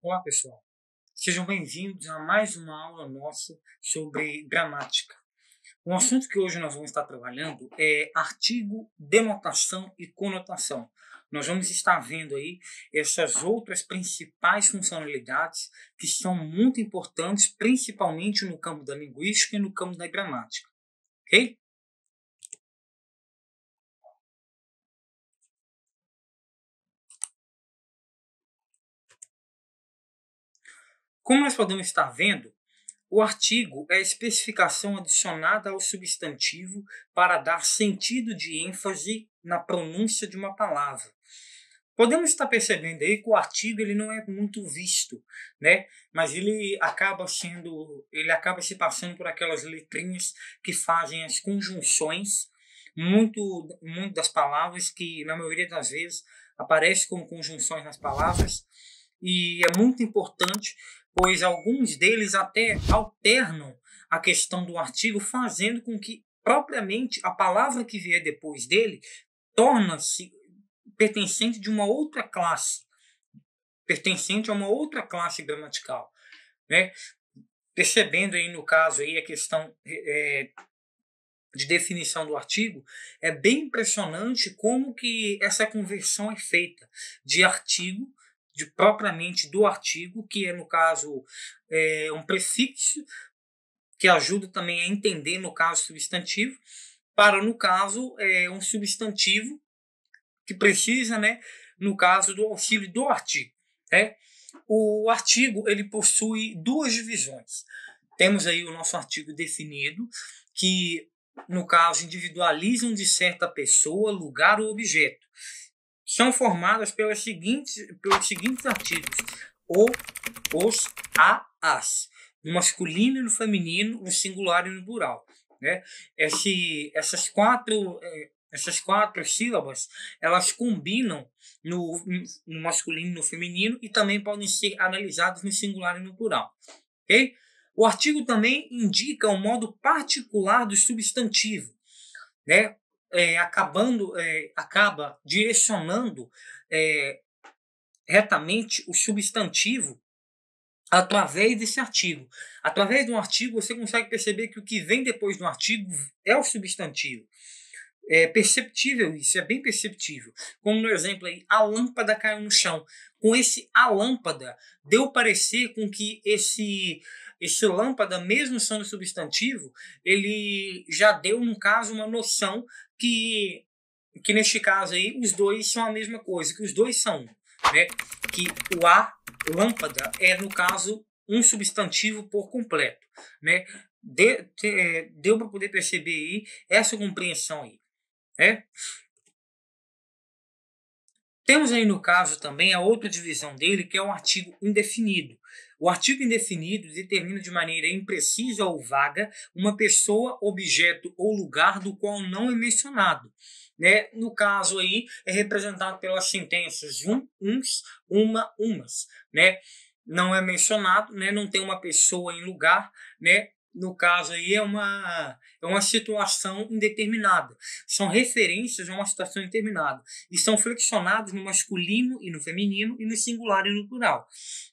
Olá, pessoal. Sejam bem-vindos a mais uma aula nossa sobre gramática. O assunto que hoje nós vamos estar trabalhando é artigo, denotação e conotação. Nós vamos estar vendo aí essas outras principais funcionalidades que são muito importantes, principalmente no campo da linguística e no campo da gramática. Ok? Como nós podemos estar vendo, o artigo é a especificação adicionada ao substantivo para dar sentido de ênfase na pronúncia de uma palavra. Podemos estar percebendo aí que o artigo ele não é muito visto, né? Mas ele acaba se passando por aquelas letrinhas que fazem as conjunções, muito das palavras que na maioria das vezes aparecem como conjunções nas palavras, e é muito importante, pois alguns deles até alternam a questão do artigo, fazendo com que propriamente a palavra que vier depois dele torna-se pertencente de uma outra classe, pertencente a uma outra classe gramatical, né? Percebendo aí no caso aí a questão de definição do artigo, é bem impressionante como que essa conversão é feita de artigo, de propriamente do artigo, que é no caso um prefixo, que ajuda também a entender no caso substantivo, para no caso um substantivo que precisa, né, no caso do auxílio do artigo, né? O artigo ele possui duas divisões. Temos aí o nosso artigo definido, que no caso individualizam de certa pessoa, lugar ou objeto. São formadas pelos seguintes artigos: os, as, no masculino e no feminino, no singular e no plural, né? Essas quatro sílabas, elas combinam no masculino e no feminino e também podem ser analisadas no singular e no plural. Okay? O artigo também indica um modo particular do substantivo, né? Acaba direcionando retamente o substantivo através desse artigo. Através do artigo, você consegue perceber que o que vem depois do artigo é o substantivo. É perceptível isso, é bem perceptível. Como no exemplo aí, a lâmpada caiu no chão. Com esse a lâmpada, deu parecer com que esse lâmpada, mesmo sendo substantivo, ele já deu, no caso, uma noção que neste caso aí, os dois são a mesma coisa, que os dois são, né? Que o a lâmpada é, no caso, um substantivo por completo, né? Deu para poder perceber aí essa compreensão aí. Temos aí no caso também a outra divisão dele, que é o artigo indefinido. O artigo indefinido determina de maneira imprecisa ou vaga uma pessoa, objeto ou lugar do qual não é mencionado. Né? No caso aí é representado pelas sentenças uns, uma, umas. Né? Não é mencionado, né? Não tem uma pessoa em lugar, né? No caso aí é uma situação indeterminada. São referências a uma situação indeterminada. E são flexionados no masculino e no feminino e no singular e no plural.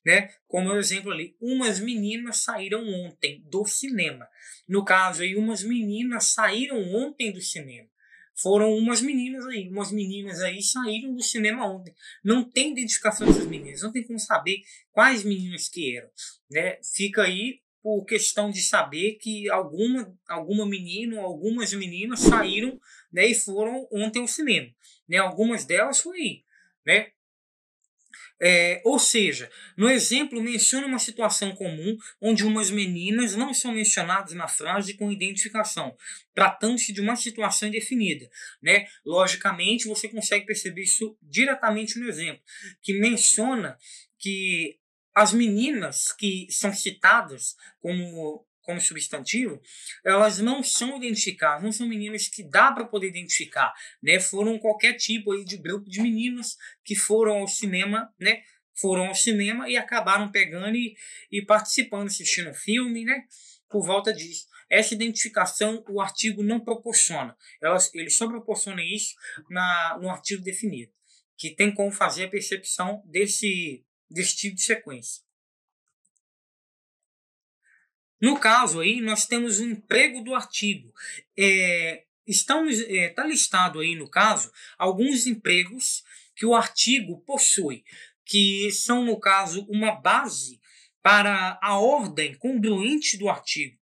Né? Como o exemplo ali, umas meninas saíram ontem do cinema. No caso aí, umas meninas saíram ontem do cinema. Foram umas meninas aí saíram do cinema ontem. Não tem identificação dessas meninas, não tem como saber quais meninas que eram. Né? Fica aí por questão de saber que alguma menina ou algumas meninas saíram, né, e foram ontem ao cinema. Né? Algumas delas foi aí. Né? Ou seja, no exemplo menciona uma situação comum onde umas meninas não são mencionadas na frase com identificação, tratando-se de uma situação indefinida. Né? Logicamente, você consegue perceber isso diretamente no exemplo, que menciona que as meninas que são citadas como substantivo, elas não são identificadas, não são meninas que dá para poder identificar, né? Foram qualquer tipo aí de grupo de meninas que foram ao cinema, né? Foram ao cinema e acabaram pegando e participando, assistindo o filme, né? Por volta disso. Essa identificação o artigo não proporciona. Ele só proporciona isso no artigo definido, que tem como fazer a percepção desse tipo de sequência. No caso aí, nós temos o emprego do artigo. Está listado aí, no caso, alguns empregos que o artigo possui, que são, no caso, uma base para a ordem congruente do artigo.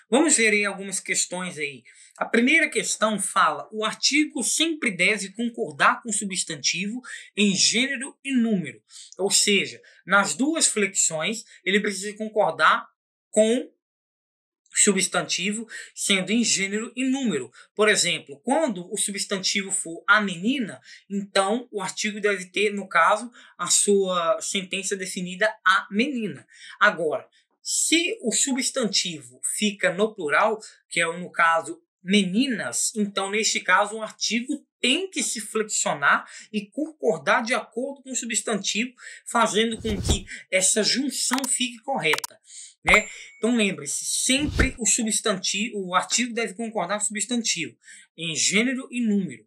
Vamos ver aí algumas questões aí. A primeira questão fala: o artigo sempre deve concordar com o substantivo em gênero e número. Ou seja, nas duas flexões, ele precisa concordar com o substantivo, sendo em gênero e número. Por exemplo, quando o substantivo for a menina, então o artigo deve ter, no caso, a sua sentença definida a menina. Agora, se o substantivo fica no plural, que é no caso meninas, então neste caso o artigo tem que se flexionar e concordar de acordo com o substantivo, fazendo com que essa junção fique correta, né? Então lembre-se, sempre o artigo deve concordar com o substantivo em gênero e número.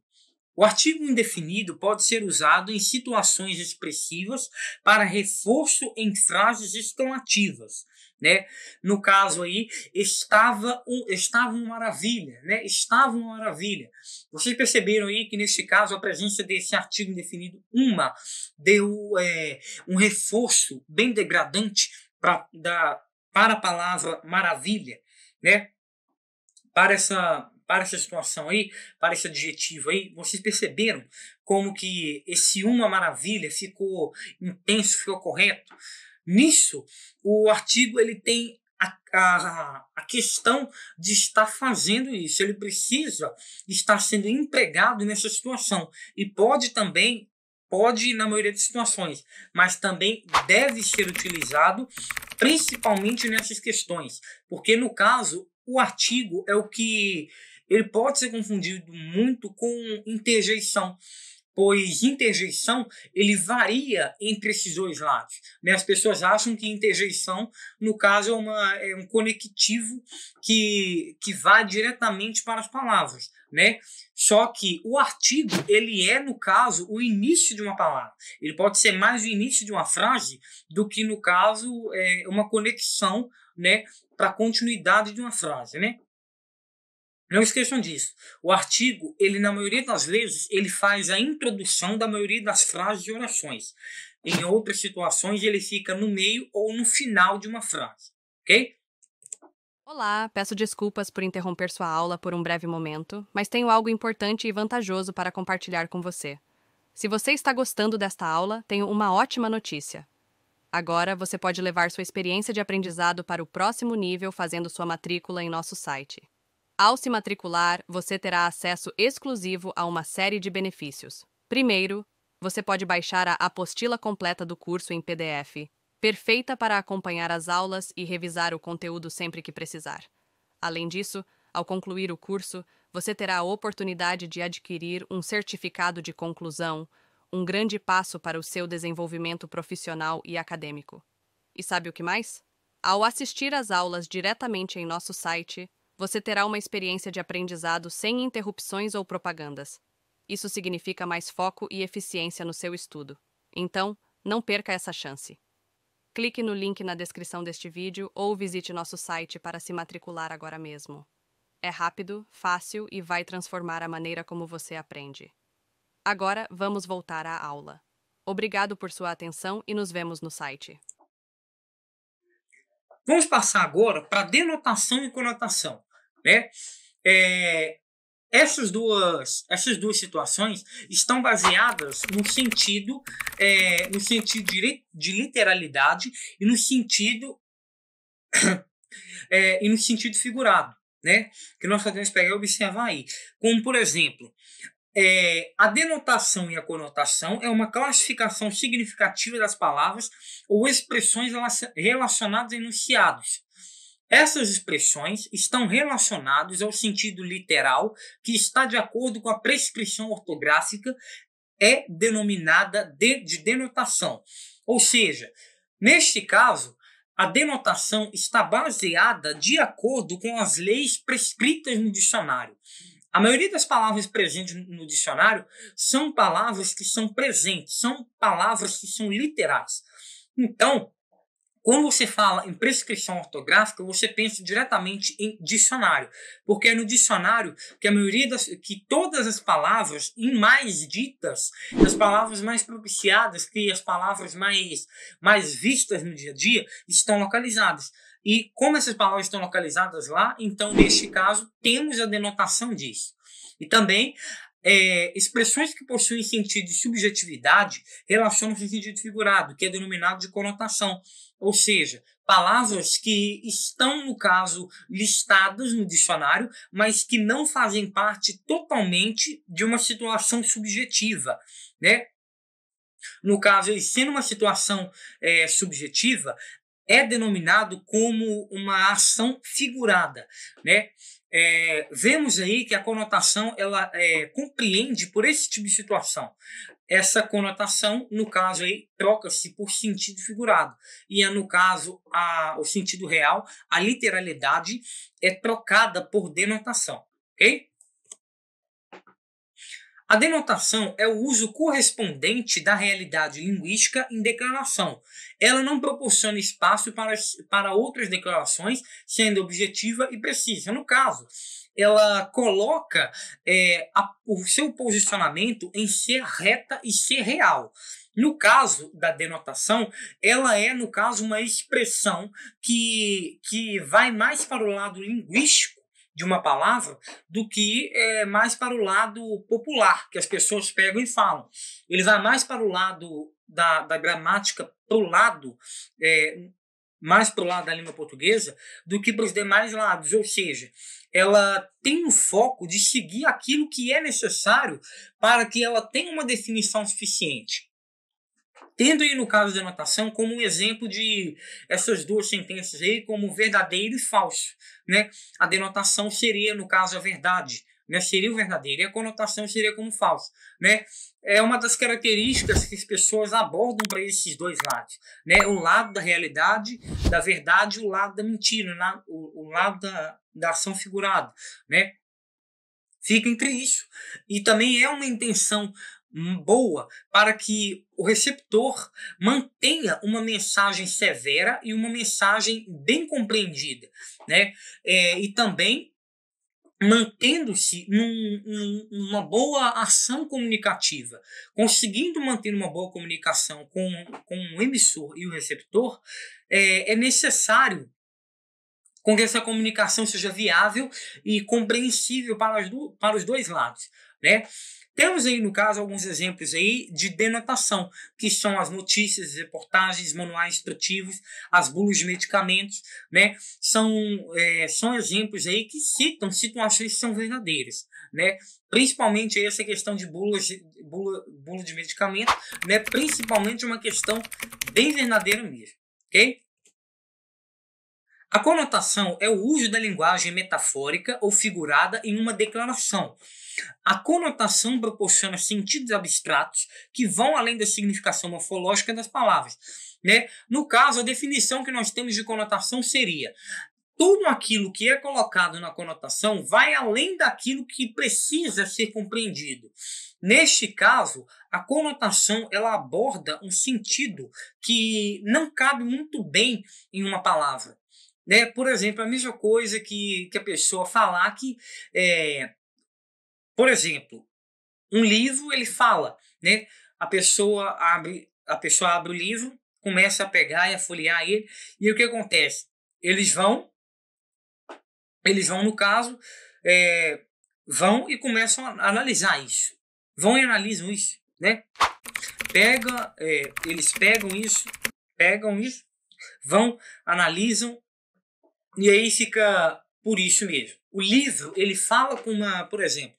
O artigo indefinido pode ser usado em situações expressivas para reforço em frases exclamativas, né? No caso aí, estava uma maravilha, né? Estava uma maravilha. Vocês perceberam aí que neste caso a presença desse artigo indefinido deu um reforço bem degradante para a palavra maravilha, né? Para essa situação aí, para esse adjetivo aí, vocês perceberam como que esse uma maravilha ficou intenso, ficou correto? Nisso, o artigo ele tem a questão de estar fazendo isso. Ele precisa estar sendo empregado nessa situação. E pode, na maioria das situações, mas também deve ser utilizado principalmente nessas questões. Porque, no caso, o artigo é o que ele pode ser confundido muito com interjeição, pois interjeição ele varia entre esses dois lados, né? As pessoas acham que interjeição, no caso, é um conectivo que vai diretamente para as palavras, né? Só que o artigo ele é, no caso, o início de uma palavra. Ele pode ser mais o início de uma frase do que, no caso, uma conexão, né, para a continuidade de uma frase, né? Não esqueçam disso. O artigo, ele na maioria das vezes, ele faz a introdução da maioria das frases e orações. Em outras situações, ele fica no meio ou no final de uma frase, ok? Olá, peço desculpas por interromper sua aula por um breve momento, mas tenho algo importante e vantajoso para compartilhar com você. Se você está gostando desta aula, tenho uma ótima notícia. Agora você pode levar sua experiência de aprendizado para o próximo nível fazendo sua matrícula em nosso site. Ao se matricular, você terá acesso exclusivo a uma série de benefícios. Primeiro, você pode baixar a apostila completa do curso em PDF, perfeita para acompanhar as aulas e revisar o conteúdo sempre que precisar. Além disso, ao concluir o curso, você terá a oportunidade de adquirir um certificado de conclusão, um grande passo para o seu desenvolvimento profissional e acadêmico. E sabe o que mais? Ao assistir às aulas diretamente em nosso site, você terá uma experiência de aprendizado sem interrupções ou propagandas. Isso significa mais foco e eficiência no seu estudo. Então, não perca essa chance. Clique no link na descrição deste vídeo ou visite nosso site para se matricular agora mesmo. É rápido, fácil e vai transformar a maneira como você aprende. Agora, vamos voltar à aula. Obrigado por sua atenção e nos vemos no site. Vamos passar agora para denotação e conotação, né? Essas duas situações estão baseadas no sentido de literalidade e no sentido figurado, né? Que nós podemos pegar e observar aí. Como, por exemplo, a denotação e a conotação é uma classificação significativa das palavras ou expressões relacionadas a enunciados. Essas expressões estão relacionadas ao sentido literal que está de acordo com a prescrição ortográfica, é denominada de denotação. Ou seja, neste caso, a denotação está baseada de acordo com as leis prescritas no dicionário. A maioria das palavras presentes no dicionário são palavras que são presentes, são palavras que são literais. Então, quando você fala em prescrição ortográfica, você pensa diretamente em dicionário, porque é no dicionário que que todas as palavras em mais ditas, as palavras mais propiciadas, que as palavras mais vistas no dia a dia, estão localizadas. E como essas palavras estão localizadas lá, então neste caso temos a denotação disso. E também expressões que possuem sentido de subjetividade relacionam-se em sentido figurado, que é denominado de conotação. Ou seja, palavras que estão, no caso, listadas no dicionário, mas que não fazem parte totalmente de uma situação subjetiva, né? No caso, sendo uma situação subjetiva, é denominado como uma ação figurada, né? Vemos aí que a conotação ela compreende por esse tipo de situação. Essa conotação, no caso aí, troca-se por sentido figurado. E no caso, o sentido real, a literalidade é trocada por denotação, ok? A denotação é o uso correspondente da realidade linguística em declaração. Ela não proporciona espaço para outras declarações, sendo objetiva e precisa. No caso, ela coloca o seu posicionamento em ser reta e ser real. No caso da denotação, ela é, no caso, uma expressão que vai mais para o lado linguístico de uma palavra do que mais para o lado popular, que as pessoas pegam e falam. Ele vai mais para o lado da gramática, mais para o lado da língua portuguesa, do que para os demais lados. Ou seja, ela tem o foco de seguir aquilo que é necessário para que ela tenha uma definição suficiente. Tendo aí, no caso da denotação, como um exemplo de essas duas sentenças aí, como verdadeiro e falso, né? A denotação seria, no caso, a verdade, né? Seria o verdadeiro, e a conotação seria como falso, né? É uma das características que as pessoas abordam para esses dois lados, né? O lado da realidade, da verdade, e o lado da mentira, o lado da ação figurada, né? Fica entre isso. E também é uma intenção boa para que o receptor mantenha uma mensagem severa e uma mensagem bem compreendida, né? E também mantendo-se numa boa ação comunicativa, conseguindo manter uma boa comunicação com o emissor e o receptor, é necessário com que essa comunicação seja viável e compreensível para os dois lados, né? Temos aí, no caso, alguns exemplos aí de denotação, que são as notícias, reportagens, manuais instrutivos, as bulas de medicamentos, né? São exemplos aí que citam situações que são verdadeiras, né? Principalmente essa questão de bula de medicamento, né? Principalmente uma questão bem verdadeira mesmo, ok? A conotação é o uso da linguagem metafórica ou figurada em uma declaração. A conotação proporciona sentidos abstratos que vão além da significação morfológica das palavras, né? No caso, a definição que nós temos de conotação seria: tudo aquilo que é colocado na conotação vai além daquilo que precisa ser compreendido. Neste caso, a conotação ela aborda um sentido que não cabe muito bem em uma palavra, né? Por exemplo, a mesma coisa que a pessoa falar que, por exemplo, um livro ele fala, né? A pessoa abre o livro, começa a pegar e a folhear ele, e o que acontece? Eles vão no caso, vão e começam a analisar isso. Vão e analisam isso, né? Eles pegam isso, vão, analisam, e aí fica por isso mesmo. O livro, ele fala com por exemplo,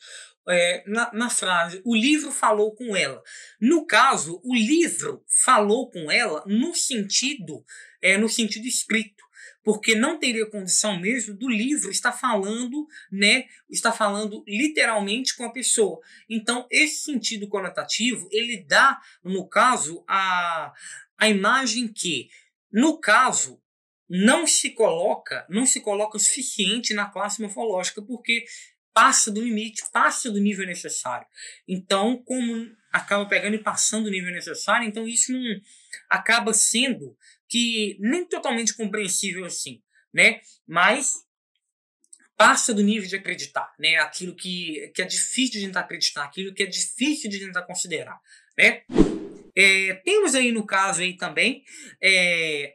na frase, o livro falou com ela. No caso, o livro falou com ela no sentido escrito, porque não teria condição mesmo do livro estar falando, né, está falando literalmente com a pessoa. Então, esse sentido conotativo, ele dá, no caso, a imagem que, no caso, não se coloca o suficiente na classe morfológica, porque passa do limite, passa do nível necessário. Então, como acaba pegando e passando o nível necessário, então isso não acaba sendo que nem totalmente compreensível assim, né? Mas passa do nível de acreditar, né? Aquilo que é difícil de tentar acreditar, aquilo que é difícil de tentar considerar, né? Temos aí no caso aí também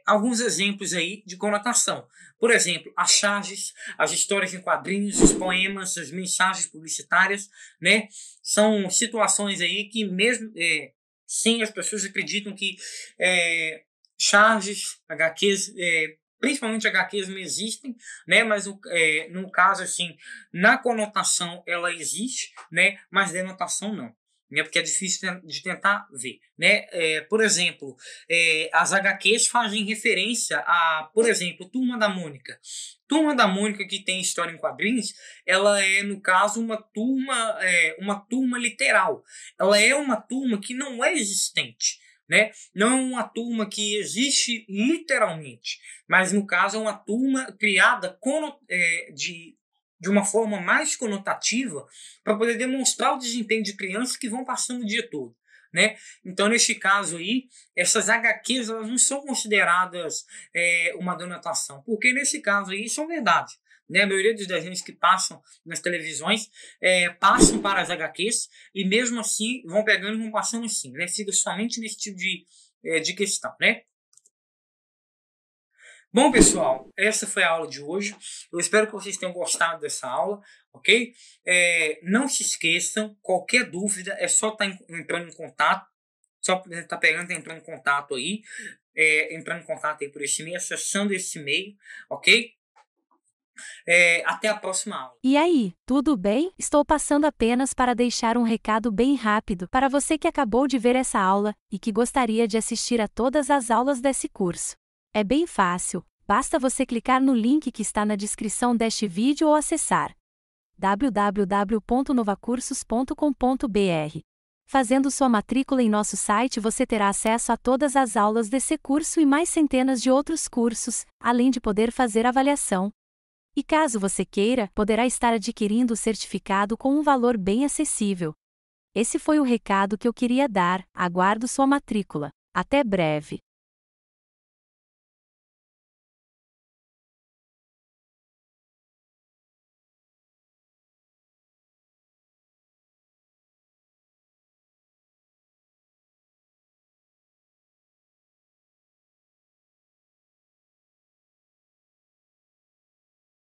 alguns exemplos aí de conotação. Por exemplo, as charges, as histórias em quadrinhos, os poemas, as mensagens publicitárias, né? São situações aí que mesmo sim, as pessoas acreditam que charges, HQs, principalmente HQs não existem, né? Mas no caso assim, na conotação ela existe, né? Mas denotação não. Né, porque é difícil de tentar ver. Né? Por exemplo, as HQs fazem referência a, por exemplo, Turma da Mônica. Turma da Mônica, que tem história em quadrinhos, ela é, no caso, uma turma literal. Ela é uma turma que não é existente. Né? Não é uma turma que existe literalmente, mas, no caso, é uma turma criada de uma forma mais conotativa para poder demonstrar o desempenho de crianças que vão passando o dia todo, né? Então, neste caso aí, essas HQs elas não são consideradas uma denotação, porque nesse caso aí são verdade. Né? A maioria dos desenhos que passam nas televisões passam para as HQs e mesmo assim vão pegando e vão passando assim, né? Fica somente nesse tipo de questão, né? Bom, pessoal, essa foi a aula de hoje. Eu espero que vocês tenham gostado dessa aula, ok? Não se esqueçam, qualquer dúvida é só estar entrando em contato, só estar pegando e entrando em contato aí, entrando em contato aí por esse e-mail, acessando esse e-mail, ok? Até a próxima aula. E aí, tudo bem? Estou passando apenas para deixar um recado bem rápido para você que acabou de ver essa aula e que gostaria de assistir a todas as aulas desse curso. É bem fácil, basta você clicar no link que está na descrição deste vídeo ou acessar www.novacursos.com.br. Fazendo sua matrícula em nosso site você terá acesso a todas as aulas desse curso e mais centenas de outros cursos, além de poder fazer avaliação. E caso você queira, poderá estar adquirindo o certificado com um valor bem acessível. Esse foi o recado que eu queria dar, aguardo sua matrícula. Até breve!